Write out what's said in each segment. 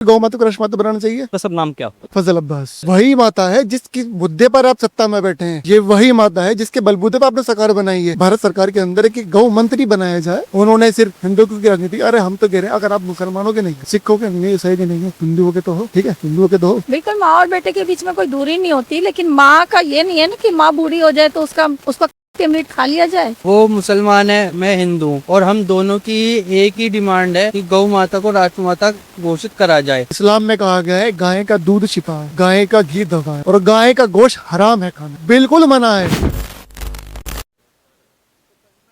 गौ माता को राष्ट्र माता बनाना चाहिए। का सब नाम क्या? फजल अब्बास वही माता है जिसकी मुद्दे पर आप सत्ता में बैठे हैं। ये वही माता है जिसके बलबूते पर आपने सरकार बनाई है। भारत सरकार के अंदर एक गौ मंत्री बनाया जाए। उन्होंने सिर्फ हिंदुओं की राजनीति, अरे हम तो कह रहे हैं अगर आप मुसलमानों के नहीं, सिखों के नहीं, ईसाई के नहीं है, हिंदुओं के तो हो, ठीक है, हिंदुओं के तो हो। बिल्कुल, माँ और बेटे के बीच में कोई दूरी नहीं होती, लेकिन माँ का ये नहीं है ना कि माँ बूढ़ी हो जाए तो उसका मीट खा लिया जाए। वो मुसलमान है, मैं हिंदू हूँ, और हम दोनों की एक ही डिमांड है कि गौ माता को राष्ट्रमाता घोषित करा जाए। इस्लाम में कहा गया है गाय का दूध शिफा है, गाय का घी दवा है, और गाय का गोश्त हराम है खाना, बिल्कुल मना है।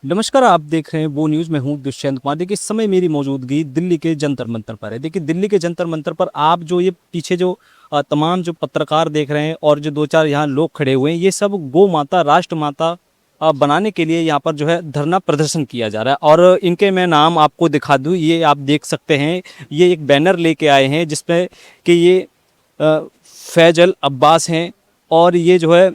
नमस्कार, आप देख रहे हैं वो न्यूज़। मैं हूं दुष्यंत कुमार। देखिए, इस समय मेरी मौजूदगी दिल्ली के जंतर मंतर पर है। देखिए, दिल्ली के जंतर मंतर पर आप जो ये पीछे जो तमाम जो पत्रकार देख रहे हैं और जो दो चार यहाँ लोग खड़े हुए हैं, ये सब गौ माता राष्ट्र माता बनाने के लिए यहाँ पर जो है धरना प्रदर्शन किया जा रहा है। और इनके मैं नाम आपको दिखा दूँ, ये आप देख सकते हैं, ये एक बैनर लेके आए हैं जिसमें कि ये फैजल अब्बास हैं और ये जो है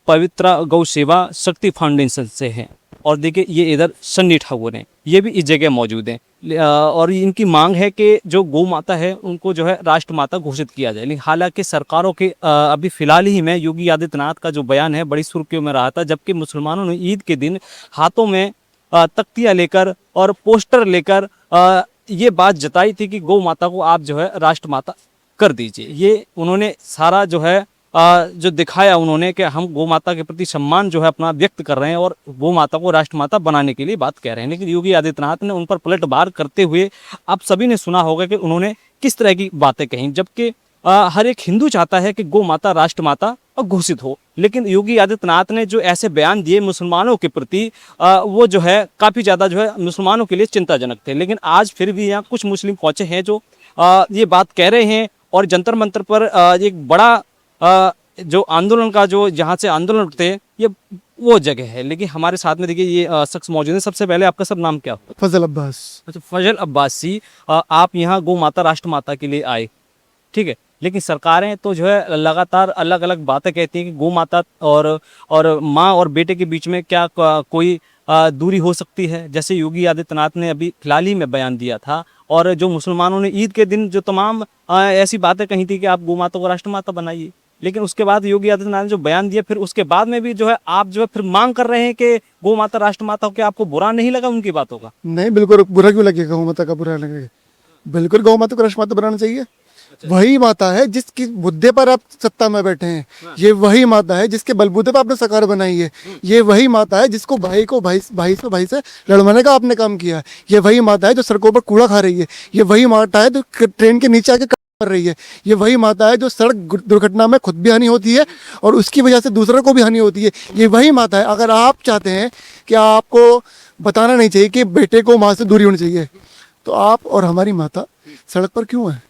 पवित्रा गौ सेवा शक्ति फाउंडेशन से हैं। और देखिए, ये इधर सन्नी ठाकुर हैं, ये भी इस जगह मौजूद हैं। और इनकी मांग है कि जो गौ माता है उनको जो है राष्ट्र माता घोषित किया जाए। लेकिन हालांकि सरकारों के अभी फिलहाल ही में योगी आदित्यनाथ का जो बयान है बड़ी सुर्खियों में रहा था, जबकि मुसलमानों ने ईद के दिन हाथों में तख्तियाँ लेकर और पोस्टर लेकर ये बात जताई थी कि गौ माता को आप जो है राष्ट्र माता कर दीजिए। ये उन्होंने सारा जो है जो दिखाया उन्होंने कि हम गौ माता के प्रति सम्मान जो है अपना व्यक्त कर रहे हैं और गौ माता को राष्ट्र माता बनाने के लिए बात कह रहे हैं। लेकिन योगी आदित्यनाथ ने उन पर पलटवार करते हुए आप सभी ने सुना होगा कि उन्होंने किस तरह की बातें कही, जबकि हर एक हिंदू चाहता है कि गौ माता राष्ट्र माता घोषित हो। लेकिन योगी आदित्यनाथ ने जो ऐसे बयान दिए मुसलमानों के प्रति, वो जो है काफ़ी ज़्यादा जो है मुसलमानों के लिए चिंताजनक थे। लेकिन आज फिर भी यहाँ कुछ मुस्लिम पहुँचे हैं जो ये बात कह रहे हैं। और जंतर मंतर पर एक बड़ा जो आंदोलन का जो जहाँ से आंदोलन उठते ये वो जगह है। लेकिन हमारे साथ में देखिए ये शख्स मौजूद है। सबसे पहले आपका सब नाम क्या हो? फजल अब्बास। अच्छा, फजल अब्बासी, आप यहाँ गौ माता राष्ट्र माता के लिए आए, ठीक है। लेकिन सरकारें तो जो है लगातार अलग अलग बातें कहती हैं कि गौ माता और माँ और बेटे के बीच में क्या कोई दूरी हो सकती है। जैसे योगी आदित्यनाथ ने अभी फिलहाल ही में बयान दिया था, और जो मुसलमानों ने ईद के दिन जो तमाम ऐसी बातें कही थी कि आप गौ माता को राष्ट्र माता बनाइए। लेकिन उसके बाद योगी आदित्यनाथ ने जो बयान दिया, फिर उसके बाद में भी जो है आप जो है फिर मांग कर रहे हैं कि गौ माता राष्ट्र माता हो। क्या आपको बुरा नहीं लगा उनकी बातों का? नहीं, बिल्कुल बुरा क्यों लगेगा, गौ माता का बुरा लगेगा? बिल्कुल गौ माता को राष्ट्र माता बनाना चाहिए। वही माता है जिसकी मुद्दे पर आप सत्ता में बैठे हैं। ये वही माता है जिसके बलबूते पर आपने सरकार बनाई है। ये वही माता है जिसको भाई से लड़वाने का आपने काम किया है। ये वही माता है जो सड़कों पर कूड़ा खा रही है। ये वही माता है जो ट्रेन के नीचे आके कर रही है। ये वही माता है जो सड़क दुर्घटना में खुद भी हानि होती है और उसकी वजह से दूसरों को भी हानि होती है। ये वही माता है। अगर आप चाहते हैं कि आपको बताना नहीं चाहिए कि बेटे को माँ से दूरी होनी चाहिए, तो आप और हमारी माता सड़क पर क्यों है,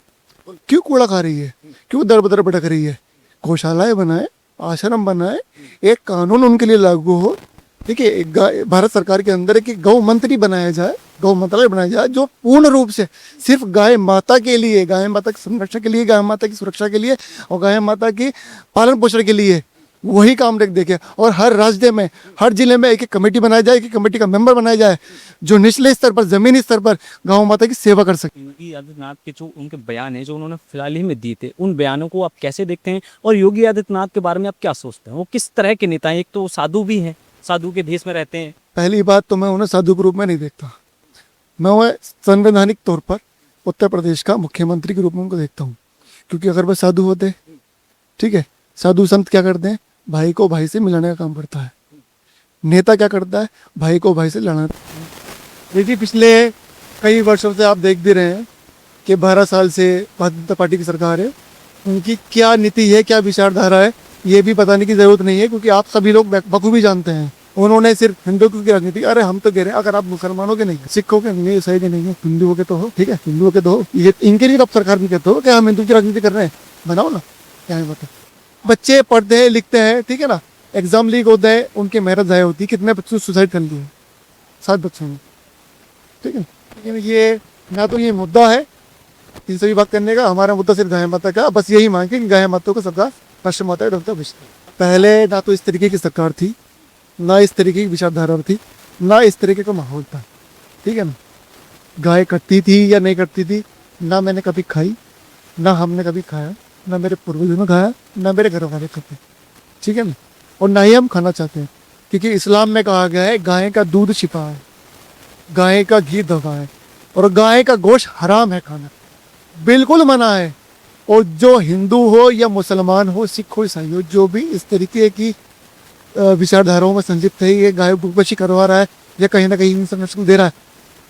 क्यों कूड़ा खा रही है, क्यों दर बदर भटक रही है? गौशालाएं बनाए, आश्रम बनाए, एक कानून उनके लिए लागू हो। देखिए, भारत सरकार के अंदर एक गौ मंत्री बनाया जाए, गौ मंत्रालय बनाया जाए जो पूर्ण रूप से सिर्फ गाय माता के लिए, गाय माता की संरक्षण के लिए, गाय माता की सुरक्षा के लिए और गाय माता की पालन पोषण के लिए वही काम देखे। और हर राज्य में, हर जिले में एक एक कमेटी बनाई जाए, एक कमेटी का मेंबर बनाया जाए जो निचले स्तर पर, जमीनी स्तर पर गौ माता की सेवा कर सके। योगी आदित्यनाथ के जो उनके बयान है जो उन्होंने फिलहाल ही में दिए थे, उन बयानों को आप कैसे देखते हैं और योगी आदित्यनाथ के बारे में आप क्या सोचते हैं? वो किस तरह के नेता हैं? एक तो साधु भी हैं, साधु के भेष में रहते हैं। पहली बात तो मैं उन्हें साधु के रूप में नहीं देखता। मैं वह संवैधानिक तौर पर उत्तर प्रदेश का मुख्यमंत्री के रूप में उनको देखता हूँ। क्योंकि अगर वह साधु होते, ठीक है, साधु संत क्या करते हैं? भाई को भाई से मिलाने का काम करता है। नेता क्या करता है? भाई को भाई से लड़ाना। देखिए, पिछले कई वर्षों से आप देख भी रहे हैं कि 12 साल से भारतीय जनता पार्टी की सरकार है। उनकी क्या नीति है, क्या विचारधारा है, ये भी बताने की जरूरत नहीं है, क्योंकि आप सभी लोग बखूबी जानते हैं। उन्होंने सिर्फ हिंदुओं की राजनीति, अरे हम तो कह रहे हैं अगर आप मुसलमानों के नहीं, सिखों के नहीं, ईसाई के नहीं है, हिंदुओं के तो हो, ठीक है, हिंदुओं के तो हो। ये इनके लिए आप सरकार भी कहते हो कि हम हिंदू की राजनीति कर रहे हैं? बनाओ ना, क्या है बताओ। बच्चे पढ़ते हैं, लिखते हैं, ठीक है ना, एग्जाम लीक होता है, उनकी मेहनत ज़ाया होती है। कितने बच्चों ने सुसाइड कर लिए? 7 बच्चों ने, ठीक है। लेकिन ये ना तो ये मुद्दा है इन सभी बात करने का। हमारा मुद्दा सिर्फ गाय माता का, बस यही मांगे कि गाय माता को सरकार राष्ट्र माता का पहले ना तो इस तरीके की सरकार थी, ना इस तरीके की विचारधारा थी, ना इस तरीके का माहौल था, ठीक है ना। गाय कटती थी या नहीं कटती थी, ना मैंने कभी खाई, ना हमने कभी खाया, ना मेरे पूर्वजों ने खाया, ना मेरे घर वाले खाते। ठीक है ना? और ना ही हम खाना चाहते हैं, क्योंकि इस्लाम में कहा गया है गाय का दूध शिफा है, गाय का घी दवा है, और गाय का गोश्त हराम है खाना, बिल्कुल मना है। और जो हिंदू हो या मुसलमान हो, सिख हो, ईसाई हो, जो भी इस तरीके की विचारधाराओं में संलिप्त है, ये गाय भूखबशी करवा रहा है या कहीं ना कहीं इंसान को दे रहा है,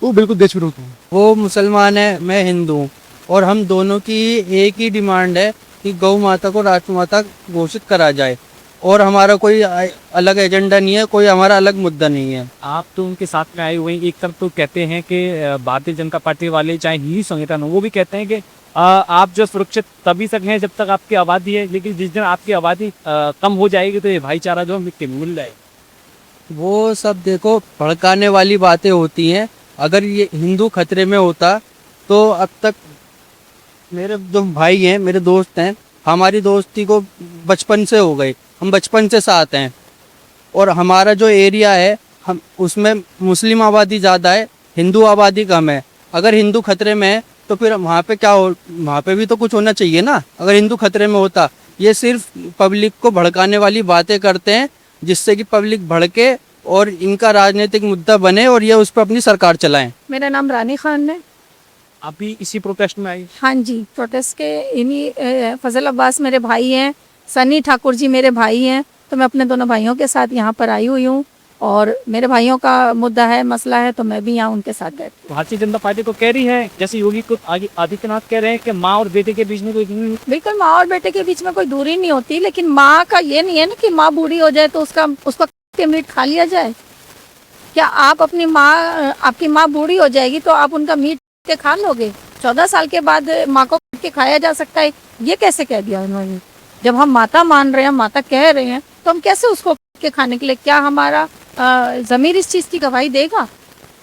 वो बिल्कुल देश विरोधी है। वो मुसलमान है, मैं हिंदू हूँ, और हम दोनों की एक ही डिमांड है कि गौ माता को राजमाता घोषित करा जाए, और हमारा कोई अलग एजेंडा नहीं है, कोई हमारा अलग मुद्दा नहीं है। आप तो उनके साथ में आए हुए हैं। एक तरफ तो कहते हैं कि भारतीय जनता पार्टी वाले, चाहे हिंदू संगठन हो, वो भी कहते हैं कि आप जो सुरक्षित तभी तक हैं जब तक आपकी आबादी है, लेकिन जिस दिन आपकी आबादी कम हो जाएगी तो ये भाईचारा जो मिट्टी में मिल जाएगा। वो सब देखो भड़काने वाली बातें होती हैं। अगर ये हिंदू खतरे में होता तो अब तक मेरे जो भाई हैं, मेरे दोस्त हैं, हमारी दोस्ती को बचपन से हो गई, हम बचपन से साथ हैं, और हमारा जो एरिया है हम उसमें मुस्लिम आबादी ज़्यादा है, हिंदू आबादी कम है। अगर हिंदू खतरे में है तो फिर वहाँ पे क्या हो, वहाँ पे भी तो कुछ होना चाहिए ना। अगर हिंदू खतरे में होता, ये सिर्फ पब्लिक को भड़काने वाली बातें करते हैं, जिससे कि पब्लिक भड़के और इनका राजनीतिक मुद्दा बने और ये उस पर अपनी सरकार चलाएं। मेरा नाम रानी खान है। अभी इसी प्रोटेस्ट में आई। हाँ जी, प्रोटेस्ट के इन्हीं फजल अब्बास मेरे भाई हैं, सनी ठाकुर जी मेरे भाई हैं, तो मैं अपने दोनों भाइयों के साथ यहाँ पर आई हुई हूँ, और मेरे भाइयों का मुद्दा है, मसला है, तो मैं भी यहाँ उनके साथ बैठी हूँ। भारतीय जनता पार्टी को कह रही है, जैसे योगी को आदित्यनाथ कह रहे हैं कि माँ और बेटे के बीच में कोई बिल्कुल, माँ और बेटे के बीच में कोई दूरी नहीं होती, लेकिन माँ का ये नहीं है ना कि माँ बूढ़ी हो जाए तो उसका मीट खा लिया जाए। क्या आप अपनी माँ, आपकी माँ बूढ़ी हो जाएगी तो आप उनका मीट के खा लोगे? 14 साल के बाद माँ को काट के खाया जा सकता है, ये कैसे कह दिया उन्होंने? जब हम माता मान रहे हैं, माता कह रहे हैं, तो हम कैसे उसको काट के खाने के लिए, क्या हमारा ज़मीर इस चीज़ की गवाही देगा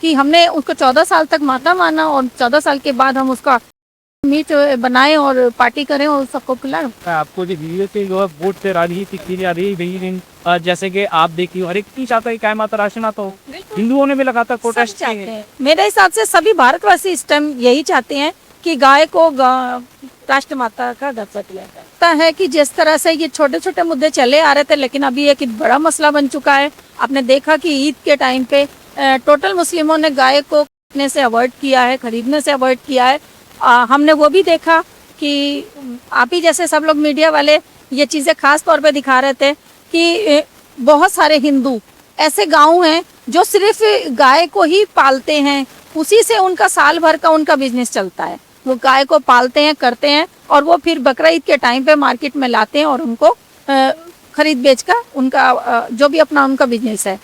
कि हमने उसको 14 साल तक माता माना और 14 साल के बाद हम उसका मीट बनाए और पार्टी करें और सबको खिलाएं? आपको जो वीडियो से जो है वोट से राजनीति की जा रही है, जैसे कि आप देखिए हर एक नहीं चाहता है कि माता राशन आता हो, हिंदुओं ने भी लगातार प्रोटेस्ट चाहते हैं। मेरे हिसाब से सभी भारतवासी इस टाइम यही चाहते हैं कि गाय को राष्ट्रमाता का दर्जा दिया जाए। है कि जिस तरह से ये छोटे छोटे मुद्दे चले आ रहे थे, लेकिन अभी एक बड़ा मसला बन चुका है। आपने देखा कि ईद के टाइम पे टोटल मुस्लिमों ने गाय को खरीदने से अवॉइड किया है, खरीदने से अवॉइड किया है। हमने वो भी देखा कि आप ही जैसे सब लोग मीडिया वाले ये चीज़ें खास तौर पे दिखा रहे थे कि बहुत सारे हिंदू ऐसे गांव हैं जो सिर्फ गाय को ही पालते हैं, उसी से उनका साल भर का उनका बिजनेस चलता है। वो गाय को पालते हैं, करते हैं, और वो फिर बकरा ईद के टाइम पे मार्केट में लाते हैं और उनको खरीद बेच कर उनका जो भी अपना उनका बिजनेस है।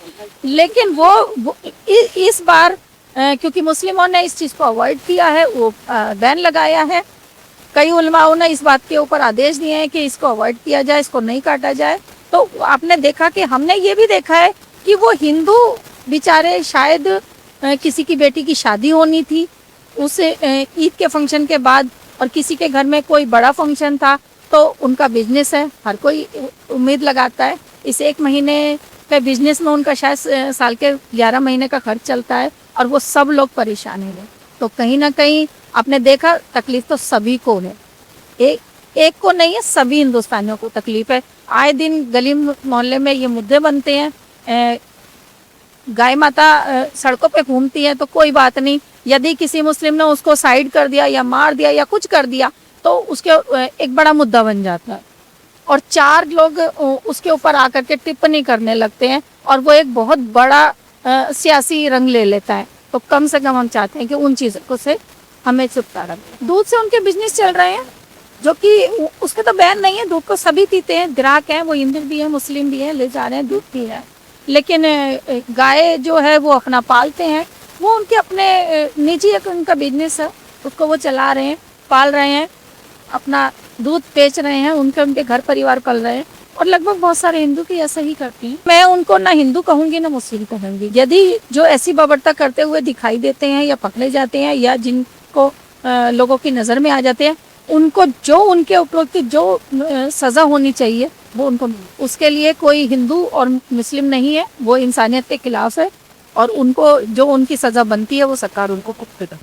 लेकिन वो इस बार क्योंकि मुस्लिमों ने इस चीज़ को अवॉइड किया है, वो बैन लगाया है। कई उलमाओं ने इस बात के ऊपर आदेश दिए हैं कि इसको अवॉइड किया जाए, इसको नहीं काटा जाए। तो आपने देखा कि हमने ये भी देखा है कि वो हिंदू बेचारे, शायद किसी की बेटी की शादी होनी थी उस ईद के फंक्शन के बाद, और किसी के घर में कोई बड़ा फंक्शन था, तो उनका बिजनेस है, हर कोई उम्मीद लगाता है इस एक महीने पे बिजनेस में उनका शायद साल के 11 महीने का खर्च चलता है, और वो सब लोग परेशान हैं। तो कहीं ना कहीं आपने देखा तकलीफ तो सभी को है, एक को नहीं है, सभी हिंदुस्तानियों को तकलीफ है। आए दिन गली मोहल्ले में ये मुद्दे बनते हैं। गाय माता सड़कों पे घूमती है तो कोई बात नहीं, यदि किसी मुस्लिम ने उसको साइड कर दिया या मार दिया या कुछ कर दिया तो उसके एक बड़ा मुद्दा बन जाता है, और 4 लोग उसके ऊपर आकर के टिप्पणी करने लगते हैं, और वो एक बहुत बड़ा सियासी रंग ले लेता है। तो कम से कम हम चाहते हैं कि उन चीज़ों को से हमें छुटकारा मिले। दूध से उनके बिजनेस चल रहे हैं, जो कि उसके तो बैन नहीं है, दूध को सभी पीते हैं, ग्राहक हैं, वो हिंदू भी है, मुस्लिम भी है, ले जा रहे हैं, दूध पी रहे हैं। लेकिन गाय जो है वो अपना पालते हैं, वो उनके अपने निजी एक उनका बिजनेस है, उसको वो चला रहे हैं, पाल रहे हैं, अपना दूध बेच रहे हैं, उनके घर परिवार पल रहे हैं, और लगभग बहुत सारे हिंदू की ऐसा ही करते हैं। मैं उनको ना हिंदू कहूंगी ना मुस्लिम कहूंगी। यदि जो ऐसी बर्बरता करते हुए दिखाई देते हैं या पकड़े जाते हैं या जिनको लोगों की नज़र में आ जाते हैं, उनको जो उनके उपरोक्त जो सज़ा होनी चाहिए वो उनको मिले। उसके लिए कोई हिंदू और मुस्लिम नहीं है, वो इंसानियत के खिलाफ है, और उनको जो उनकी सज़ा बनती है वो सरकार उनको